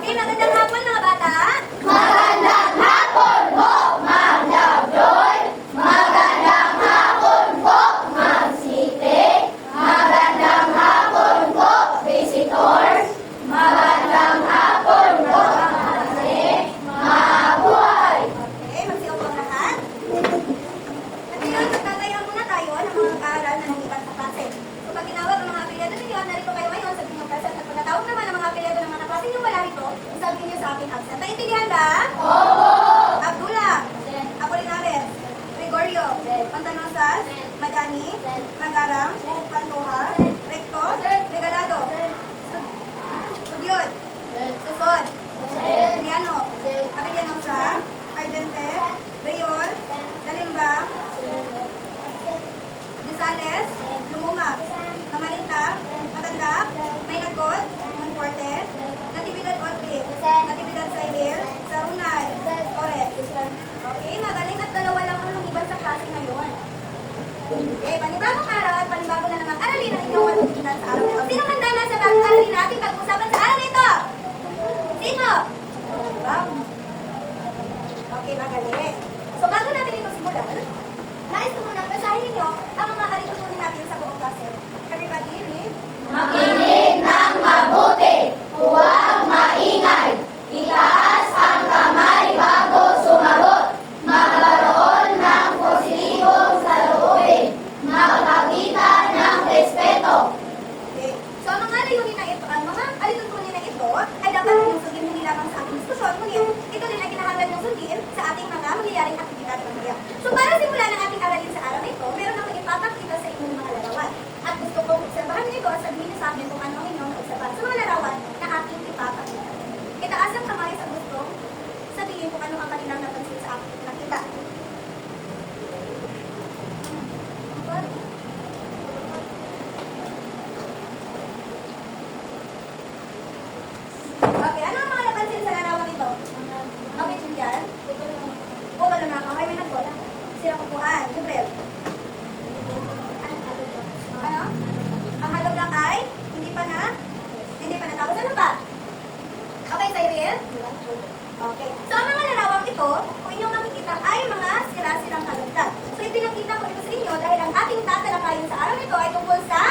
Okay, magandang hapon mga bata. Magandang hapon po, Ma'am Lovejoy. Magandang hapon po, Ma'am Siti. Magandang hapon po, visitors. Magandang hapon po, kasi mabuhay. Okay, magsiupo ang lahat. At ngayon, magtatayo muna tayo ng mga kaaral na nangibat sa klase. So, pag tinawag ang mga apelyido ninyo, narito kayo ngayon, sabihin niyo present. At pagkatawag naman ang mga apelyido ng mga klase niyo wala rito, sabihin niyo sa akin absent. Naintindihan ba? Opo. Abdullah, Apolinares, Gregorio, Pantanosas, Madani, Magarang, Pantoja, Recto, Regalado, Sudyot, Susod, Triano, Abellanosa, Argente, Rayon, Dalimbang, Gisales, Lumumag, Camarita, Matanda, Maynagot, Monforte, Natividad Otri, Natividad Sahil, Sarunay, Torres. Okay, magaling at dalawa lang ang lumiban sa klase ngayon. Okay, panibagong araw at panibago na namang aralin ang inyong matutunan sa araw na ito. Sino handa na sa bagong aralin na ating pag-usapan sa araw na ito? Sino? Okay, magaling. So, bago natin ito simulan, nais ko muna basahin ninyo ang mga alitutunin natin sa buong klase. Everybody, read. Makinig ng mabuti. Huwag maingay. Itaas ang kamay bago sumagot. Magkaroon ng positibong saloobin. Magpakita ng respeto. Okay. So, ang mga layunin na ito, ang mga alitutunin na ito ay dapat ninyong sundin hindi lamang sa ating diskusyon, ngunit ito din ay kinahanglan ng sundin sa ating mga mangyayaring aktibidad ng mga. So, para simulan ang ating aralin sa araw na ito, meron akong ipapakita sa inyo ng mga larawan. At gusto kong obserbahan niyo ito at sabihin niyo sa akin kung ano ang inyong naobserbahan sa mga larawan na ating ipapakita. Itaas ang kamay sa gusto sabihin kung ano ang kanilang napansin sa aking nakita. Okay, ano ang mga napansin sa larawan ito? Okay, Jinjan? O, wala na ako. Ay, may nagbola. Sila kukuhan. Jibril. Ano? Ang halog lang ay? Hindi pa na? Hindi pa natapos. Ano pa? Okay, Cyril? Okay. So, ang mga larawang ito, kung inyong makikita, ay mga sira-sirang halugdan. So, ipinakita ko ito sa inyo dahil ang ating tatalakayin sa araw nito ay tungkol sa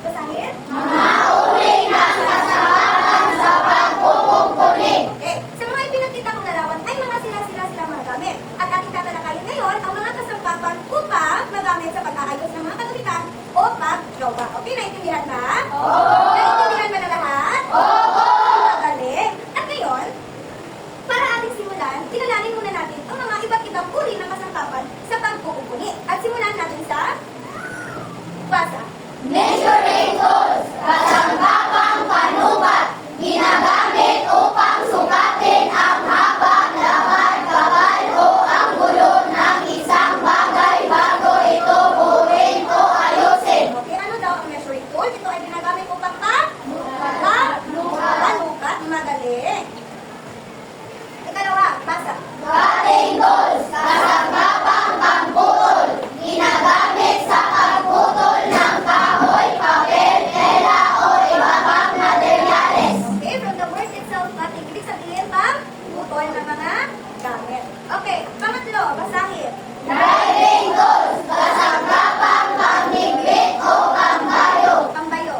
basahin? Mauri na kasamahan sa pagpupungkuling. Okay. Sa mga ipinakita kong larawan ay mga sira-sira silang mga gamit. At ating tatalakayin ngayon ang mga kasampapan upang magamit sa pag-aayos ng mga kagamitan o pag-jowa. Okay, naintindihan ba? Opo. Naintindihan ba na lahat? Opo. Magaling. At ngayon, para ating simulan, kilalanin muna natin ang mga iba't ibang uri ng kasampapan sa pagpupungkuni. At simulan natin sa basa. Measuring tools, kasanggapang panukat, ginagamit upang sukatin ang haba, laman, kapal o ang gulo ng isang bagay bago ito buuin o ayusin. Okay, ano daw ang measuring tool? Ito ay ginagamit upang panukat. Magaling. Ikalawa, basa. Cutting tools, kasanggapang pangputol, ginagamit sa pagputol ng kahoy, papel, tela o iba pang materyales. Okay, from the word itself, cutting. Ibig sabihin, putol ng mga gamit. Okay, pangatlo, basahin. Driving tools, kasanggapang panghigpit o pangbayo. Pambayo.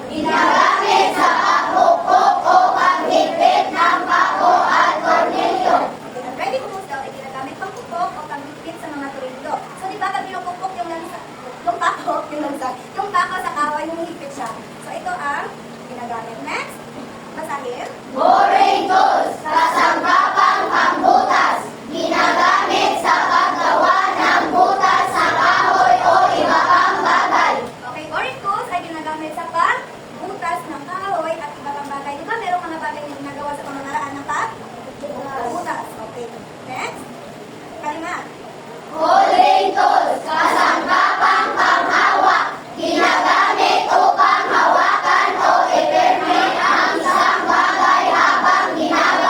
Ginagamit sa paghukok o paghigpit ng pako at tornilyo. Okay, ang driving tools daw ay ginagamit pang pupok o pang-higpit sa mga turilyo. So, di ba, pag pinupukpok yung pako sa kahoy, humihigpit siya. So, ito ang ginagamit. Next, basahin. Boring tools, kasanggapang pangbutas. Ginagamit sa paggawa ng butas sa kahoy o iba pang bagay. Okay, boring tools ay ginagamit sa pagbutas ng kahoy at iba pang bagay. Di ba, merong mga bagay na ginagawa sa pamamaraan ng pagbutas. Okay, next, kalima. Holding tools, kasanggapang panghawak. Ginagamit upang hawakan o ipirme ang isang bagay habang ginagawa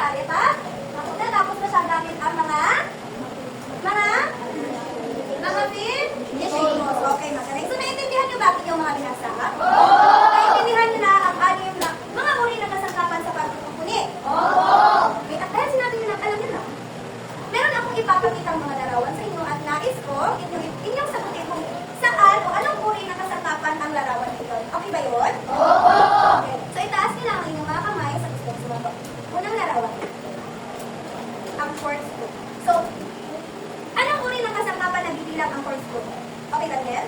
nangyayari pa? Tapos na siya gamit ang mga finishing. Okay, magaling. So, naiintindihan niyo bakit yung mga binasa? Naiintindihan niyo na ang anim na mga uri ng kasangkapan sa pagkukunik? Okay, at dahil sinabi niyo na, alam niyo na, meron akong ipapakitang mga larawan sa inyo at nais ko inyong sagutin kung saan o anong uri ng kasangkapan ang larawan nito. Okay ba yun? Okay. So, itaas niyo lang ang inyong mga kamay sa gusto sumagot. Unang larawan. Ang fourth group. So, anong uri ng kasangkapan na bibilang ang fourth group? Okay, Daniel?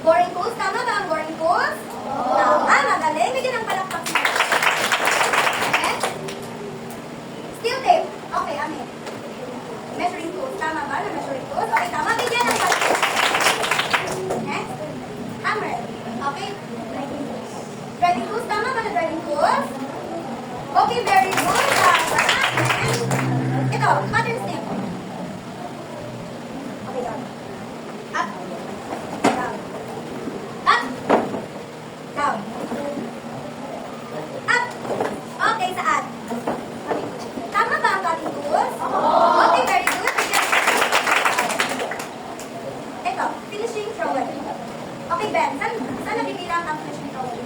Boring tools? Tama ba ang boring tools? Tama, magaling. Bigyan ng palakpak siya. Next. Steel tape. Okay, amin. Measuring tools. Tama ba na measuring tools? Okay, tama. Bigyan ng palakpak. Next. Hammer. Okay. Driving tools. Tama ba na driving tools? Okay, very good. Tama. Next. Ito, pattern snip. Okay, down. Up. Down. Up. Down. Up. Okay, saan? Tama ba ang cutting tools? Okay, very good. Ito, finishing trowel. Okay, Ben, saan nabibilang ang finishing trowel?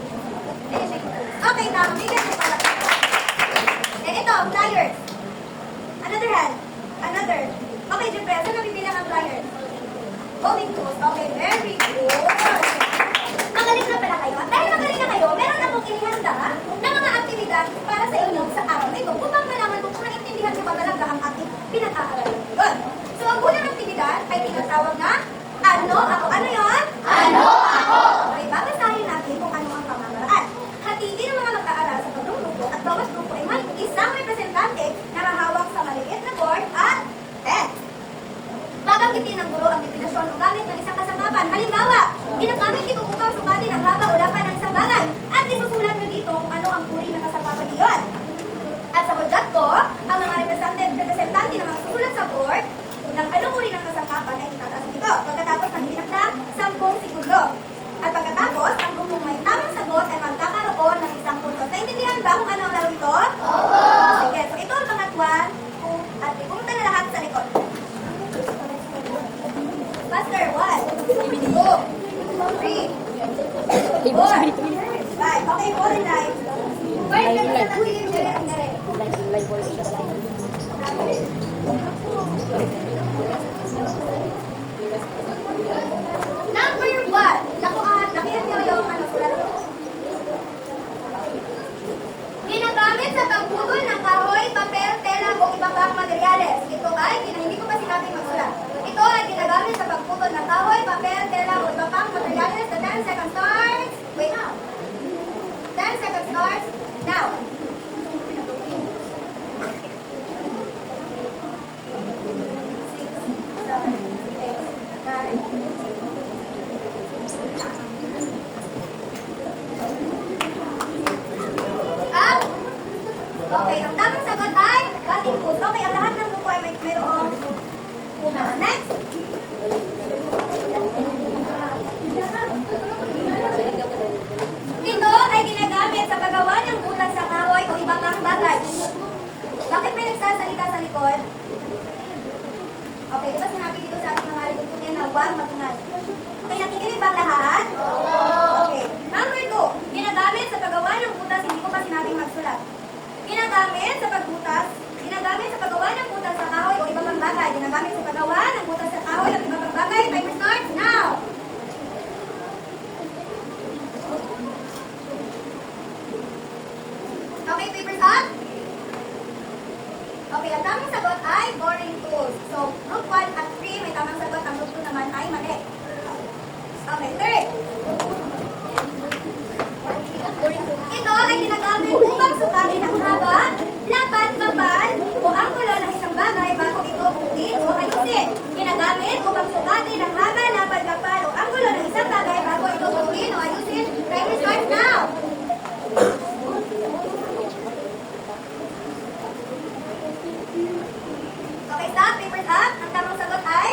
Finishing tools. Okay, tama. Bigyan mo pala. Ito, pliers. Another hand. Another. Okay, Jeffrey, saan nabibilang ang pliers? Folding tools. Okay, very good. Magaling na pala kayo. At dahil magaling na kayo, meron akong inihanda na mga aktibidad para sa inyo sa araw na ito upang malaman kung maintindihan nyo ba talaga ang ating pinag-aaralan ngayon. So, ang unang aktibidad ay tinatawag na ano ako. Ano yon? Ano ako? Okay, babasahin natin kung ano ang pamamaraan. Hatiin ang mga mag-aaral sa pagrupo at bawat grupo ay may isang representante na hahawak sa maliit na board at pen. Babanggitin ng guro ang definasyon o gamit ng isang kasangkapan. Halimbawa, ginagamit ito upang sukatin ang haba o lapan ng isang bagay at isusulat nyo dito kung ano ang uri ng kasangkapan iyon. At sa hudyat ko, ang mga representante na magsusulat sa board ng anong uri ng kasangkapan ay itataas dito. Pagkatapos ng hinakda, 10 segundo. At pagkatapos, ang grupong may tamang sagot ay magkakaroon ng isang puntos. Naintindihan ba kung ano ang laro ito? Sige, so ito ang mga 1, 2, at 3. Pumunta na lahat sa likod. Faster, 1, 2, 3, 4, 5. Okay, 4 and 9. First, nagsasabihin siya rin ang galing. Number 1. Lakihan niyo yung sulat ko. Ginagamit sa pagputol ng kahoy, papel, tela o iba pang materyales. Ito ay, hindi ko pa sinabing magsulat. Ito ay ginagamit sa pagputol ng kahoy, papel, tela o iba pang materyales. The 10 seconds starts. Wait now. 10 seconds starts now. Okay, ang tamang sagot ay cutting tools. Okay, ang lahat ng buko ay mayroong una. Next. Ito ay ginagamit sa paggawa ng butas sa kahoy o iba pang bagay. Bakit may nagsasalita sa likod? Okay, di ba sinabi dito sa ating mga alitutunin na huwag magingay? Okay, nakikinig ba ang lahat? Okay. Number 2, ginagamit sa paggawa ng butas, hindi ko pa sinabing magsulat. Ginagamit sa paggawa ng butas sa kahoy o iba pang bagay. Ginagamit sa paggawa ng butas sa kahoy o iba pang bagay. Timer starts now! Okay, papers up? Okay, ang tamang sagot ay boring tools. So, group 1 at 3 may tamang sagot. Ang group 2 naman ay mali. Okay, third. Ito ay ginagamit upang sukatin ang haba, lapat, kapal, o anggulo ng isang bagay bago ito butin o ayusin. Ginagamit upang sukatin ang haba, lapat, kapal, o anggulo ng isang bagay bago ito butin o ayusin. Timer starts now! Okay, stop. Papers up. Ang tamang sagot ay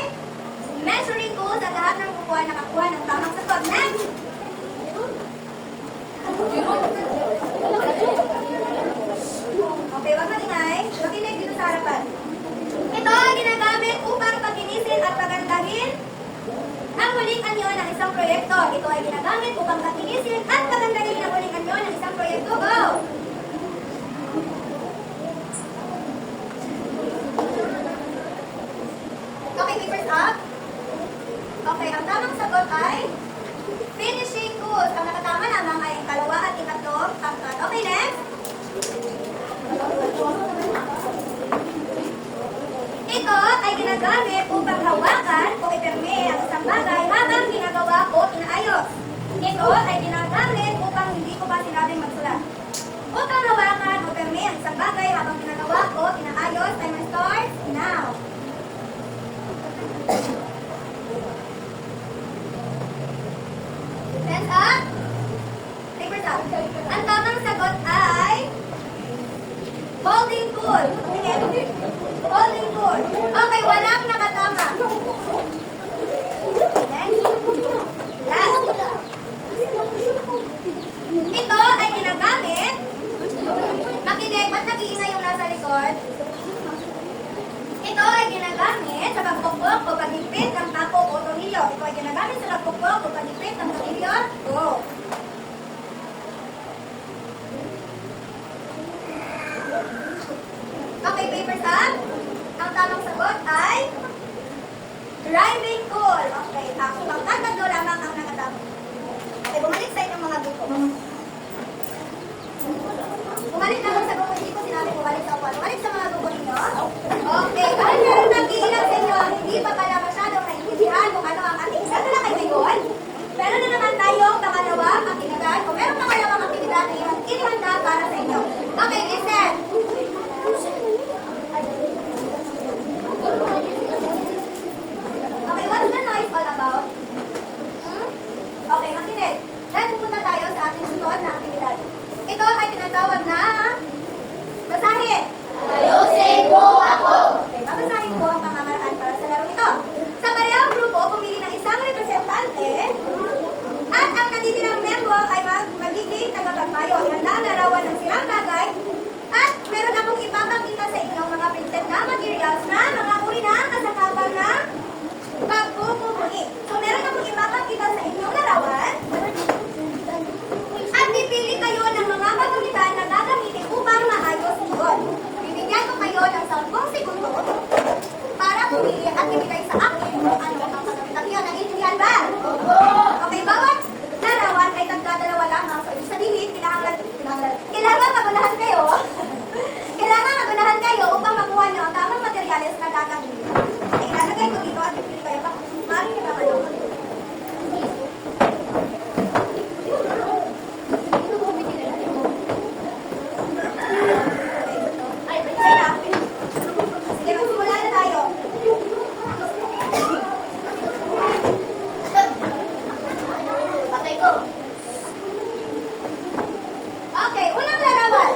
measuring tools at lahat ng kukuha nakakuha ng tamang sagot. Next! huling anyo ng isang proyekto. Ito ay ginagamit upang katinisin at pagandahin ang huling anyo ng isang proyekto. Go! Okay, papers up. Okay, ang tamang sagot ay finishing good. Ang nakatama lamang ay ang kalawa at ikatlong pangkat. Okay, next. Ito ay ginagamit upang hawakan o ipirme ang isang bagay habang ginagawa o inaayos. Ito ay ginagamit upang hindi ko pa sinabing magsulat. Upang hawakan o ipirme ang isang bagay habang ginagawa o inaayos, time starts now. Hands up. Papers up. Ang tamang sagot ay holding tool. Holding tool. Okay, walang nakatama. Next. Last. Ito ay ginagamit. Makinig, ba't nag-iingay yung nasa likod? Ito ay ginagamit sa pagpukpok o pagigpit ng tapo o tornilyo. Ito ay ginagamit sa pagpukpok o pagigpit ng tornilyo. Go! Okay, papers up. Ang tamang sagot ay driving tool. Okay, pangkatlo lamang ang nakatama. Okay, bumalik sa inyong mga grupo. Bumalik naman sa grupo, hindi ko sinabi bumalik sa upuan. Bumalik sa mga grupo ninyo. Okay, dahil meron nag-iilang sa inyo, hindi pa pala masyadong naiintindihan kung ano ang ating isa na kayo ngayon. Meron na naman tayong pangalawang aktibidad. Kung meron pangalawang aktibidad na inihanda para sa inyo. Okay, listen. Okay, what's the noise all about? Okay, makinig. Dahil pupunta tayo sa ating sunod na aktibidad. Ito ay tinatawag na basahin. Ayusin mo ako. Okay, babasahin ko ang pamamaraan para sa laro ito. Sa parehong grupo, pumili ng isang representante at ang natitirang member ay magiging tagapagpayo. Ihanda ang larawan ng sirang bagay at meron akong ipapakita sa inyo mga printed na materials na mga uri na kasangkapan na pagpupumuli. So meron akong ipapakita sa inyong larawan at pipili kayo ng mga kagamitan na gagamitin upang maayos yun. Bibigyan ko kayo ng 10 segundo para pumili at ibigay sa akin kung ano ang kagamitan yun. Naiintindihan ba? Okay, bawat larawan ay tagdadalawa lamang. So, ibig sabihin, kailangan magunahan kayo. Kailangan magunahan kayo upang makuha nyo ang tamang materyales na gagamitin. Okay, ilalagay ko dito at pipili kayo. Maaaring nyo naman ako. Sige, magsimula na tayo. Patay ko. Okay, unang larawan.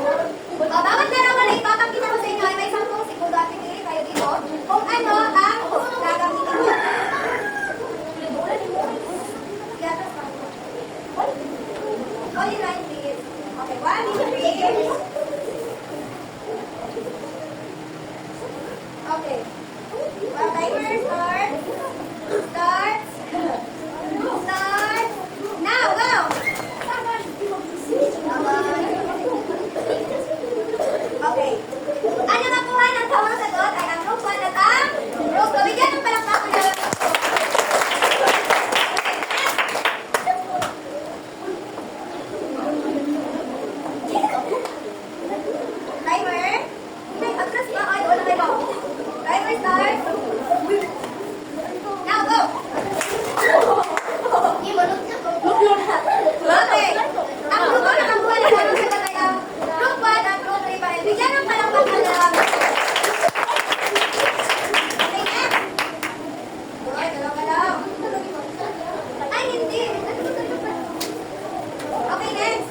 Bawat larawan na ipapakita ko sa inyo ay may 10 segundo at pipili kayo dito kung ano ang gagamitin mo. All in line, please. Okay, 1, 2, 3. Okay. Well, timer start. Start. Start. Now, go! Okay. Ano makuha ng tamang sagot ay ang group 1 at ang group 2. Bigyan ng palakpakan na lang. Timer. Atras ba? Ay, wala kayo. Timer start. Now, go! Okay. Ang grupo na nakuha na tamang sagot ay ang group 1 at group 3 pa rin. Bigyan ng palakpakan na lang. Okay, next. Good, galaw-galaw. Ay, hindi. Okay, next.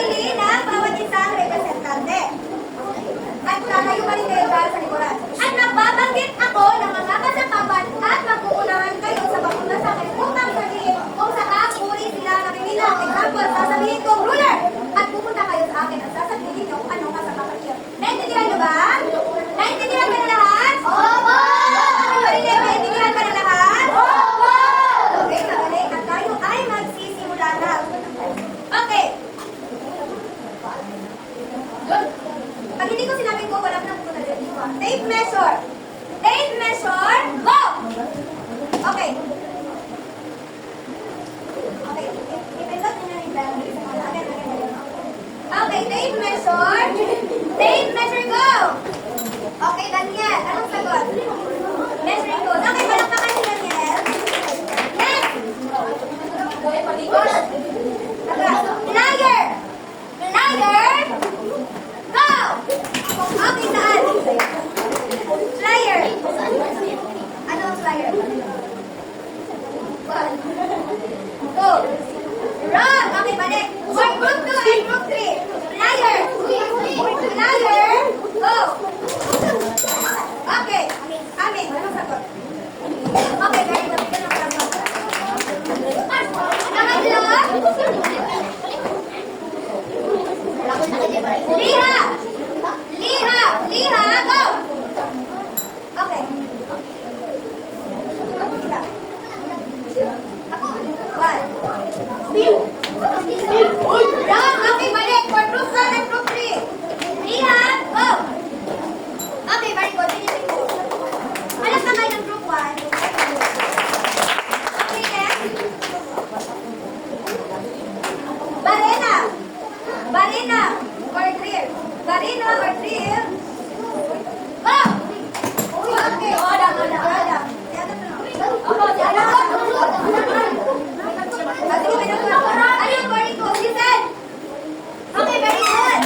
pumili ng bawat isang representante. At tatayo pa rin kayo dahil sa likuran. At nagbabanggit ako ng mga kasangkapan at magkukunahan kayo sa bakuna sa akin upang sabihin kung saan uri sila nabibilang. Example, sasabihin kong ruler. At pupunta kayo sa akin at sasabihin nyo kung anong kasangkapan niyo. Naintindihan nyo ba? Naintindihan ka na lahat? Opo! Naintindihan ka na lahat? Opo! Okay, magaling. At tayo ay magsisimula na. Okay. Pag hindi ko sinabi ko, wala na pupunta dito. Tape measure. Tape measure, go! Okay. Okay, ipindot nyo na yung bell. Okay, tape measure. Tape measure, go! Okay, Daniel, anong sagot? Measuring goes. Okay, palakpakan si Daniel. Next! Liar! Liar! Go! Okay, saan? Liar! Ano ang liar? Go! Wrong! Okay, balik. Word group 2 and group 3. Liar! Liar! Go! Okay. Amin. Anong sagot? Okay, very good. Bigyan ng palakpakan. Pangatlo. Liha! Liha! Liha! Go! Okay. One. Wrong! Okay, balik. For group 1 and group 3. Liha! Go! Okay, very good. Finishing mo. Alam na kayo ng group 1. Okay, next. Barena! Barena! Or drill. Barena or drill. Go! Okay. Adam. Sige, may nagpapara. Ano yung very good? Listen. Okay, very good.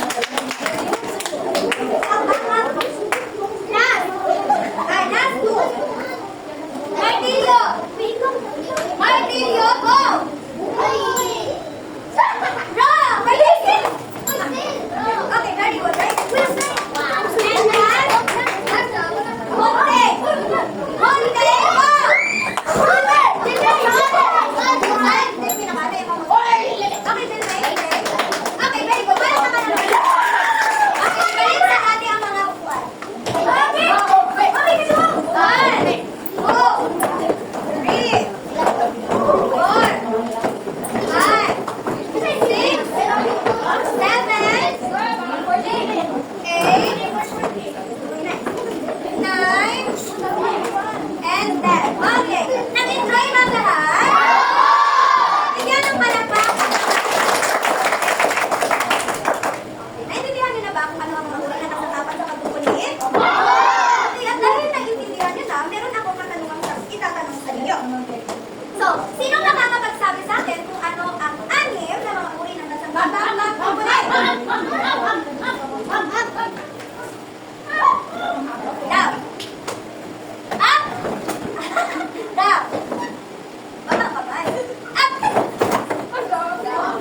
Last. Last two. Martillo. Martillo, go. Wrong. Listen. Okay, very good. Very good. And last. Monte. Monte, go. Okay, very good. Para naman ang okay, balik sa atin ang mga upuan. Okay. Okay, gusto mo? 1, 2, 3, 4, 5, 6, 7, 8, 9, and 10. Okay. Nag-enjoy ba lahat? Bigyan ng palakpakan. Naintindihan niyo na ba kung ano ang mga uri na kasangkapan sa pagkukulit? Okay, at dahil naintindihan niyo na, meron akong katanungang itatanong sa inyo. So, sino nakakapagsabi sa akin kung ano ang 6 na mga uri ng kasangkapan sa pagkukulit? Daw. Up! Daw. Baba, babay. Up! Down.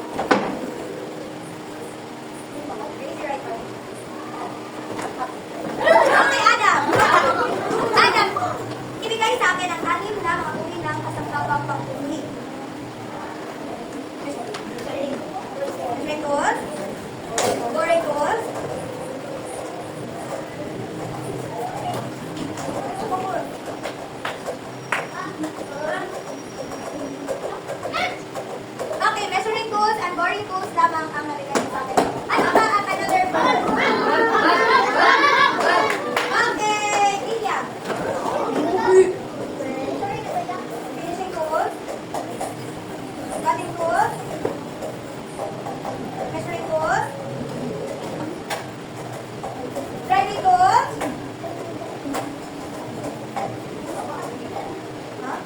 Raise your right hand. Okay, Adam. Adam, ibigay sa akin ang 6 na mga uri ng kasangkapang pangkukulit. Retos. Boretos. Okay, measuring tools and boring tools lamang ang nabigay sa akin. Ano ba ang another one? Okay, Ilya. Finishing tools. Cutting tools. Measuring tools. Driving tools.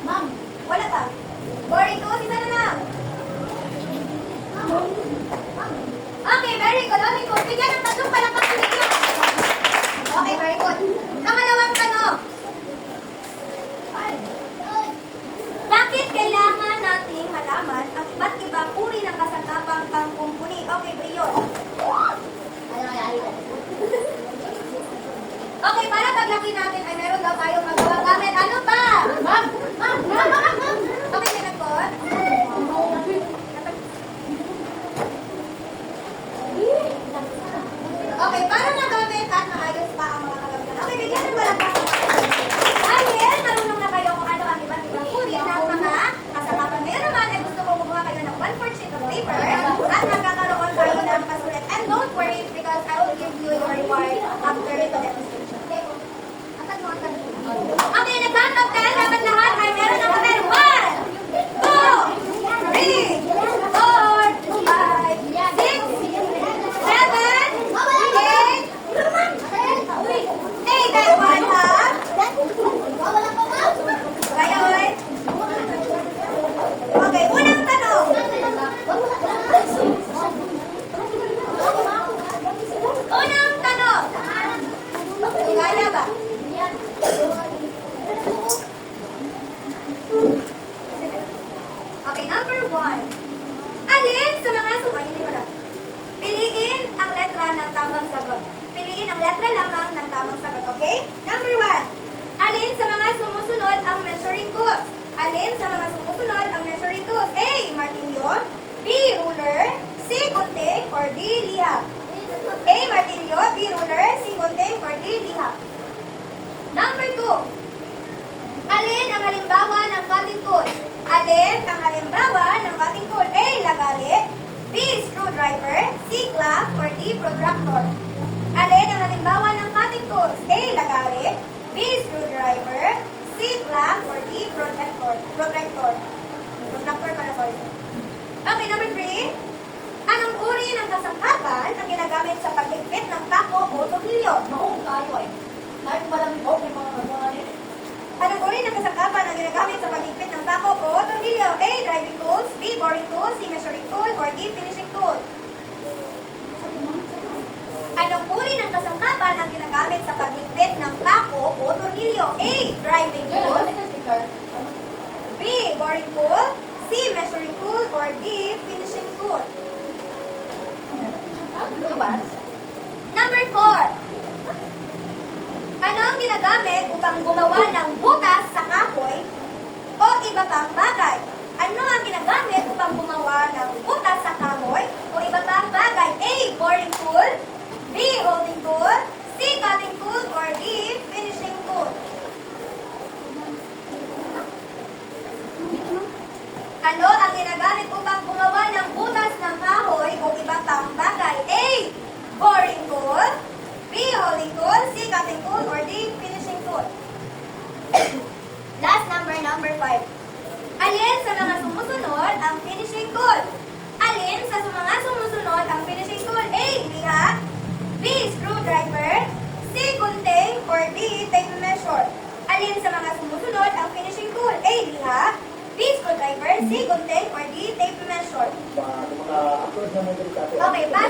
Ma'am, wala pa. Boring tools, isa na lang. Okay, very good. Okay, good. Bigyan ng tatlong palakpakan ninyo. Okay, very good. Pangalawang tanong. Bakit kailangan nating malaman ang iba't ibang uri ng kasangkapang pangkumpuni? Okay, Brion. lalaki natin ay meron daw tayong magawang gamit. Ano pa? Okay, may nagkot? Okay, para magamit at maayos pa ang mga kagamitan. Okay, bigyan ng palakpakan. Dahil marunong na kayo kung ano ang iba't ibang uri ng mga kasamapan. Ngayon naman ay gusto ko kumuha kayo ng 1/4 sheet of paper at magkakaroon tayo ng pasulit. And don't worry because I will give you your reward after the demonstration. Okay? Okay, nag-count of 10. Dapat lahat ay meron ng papel. 1, 2, 3, 4, 5, 6, 7, 8, 8, ay 1 half. Ngayon. Okay, unang tanong. Unang tanong. Kaya ba? Okay, number 1. Alin sa mga hindi ko na. Piliin ang letra ng tamang sagot. Piliin ang letra lamang ng tamang sagot, okay? Number 1. Alin sa mga sumusunod ang measuring tools? Alin sa mga sumusunod ang measuring tools? A. Martilyo, B. Ruler, C. Gunting, or D. Liha? A. Martilyo, B. Ruler, C. Gunting, or D. Liha? Number 2. Alin ang halimbawa ng cutting tool? Alin ang halimbawa ng cutting tool? A. Lagari, B. Screwdriver, C. Clamp, or D. Protractor? Alin ang halimbawa ng cutting tools? A. Lagari, B. Screwdriver, C. Clamp, or D. Protractor? Protractor pala, sorry. Okay, number 3. Anong uri ng kasangkapan ang ginagamit sa pagligpit ng tako o tornilyo? Maong tayo eh. Kahit malamig ako, may mga Anong uri ng kasangkapan ang ginagamit sa pagligpit ng tako o tornilyo? A. Driving tools, B. Boring tools, C. Measuring tool, or D. Finishing tool? Anong uri ng kasangkapan ang ginagamit sa pagligpit ng tako o tornilyo? A. Driving tool, B. Boring tool, C. Measuring tool, or D. Finishing tool? Number 4. Ano ang ginagamit upang gumawa ng butas sa kahoy o iba pang bagay? Ano ang ginagamit upang gumawa ng butas sa kahoy o iba pang bagay? A. Boring tool, B. Holding tool, C. Cutting tool, or D. Finishing tool? Ano ang ginagamit upang gumawa ng butas ng kahoy o iba pang bagay? A. Boring tool, B. Holding tool, C. Cutting tool, or D. Finishing tool? Last number 5. Alin sa mga sumusunod ang finishing tool? Alin sa mga sumusunod ang finishing tool? A. Liha, B. Screwdriver, C. Gunting, or D. Tape measure? Alin sa mga sumusunod ang finishing tool? A. Liha, B. Screwdriver, C. Gunting, or D. Tape measure? Okay, para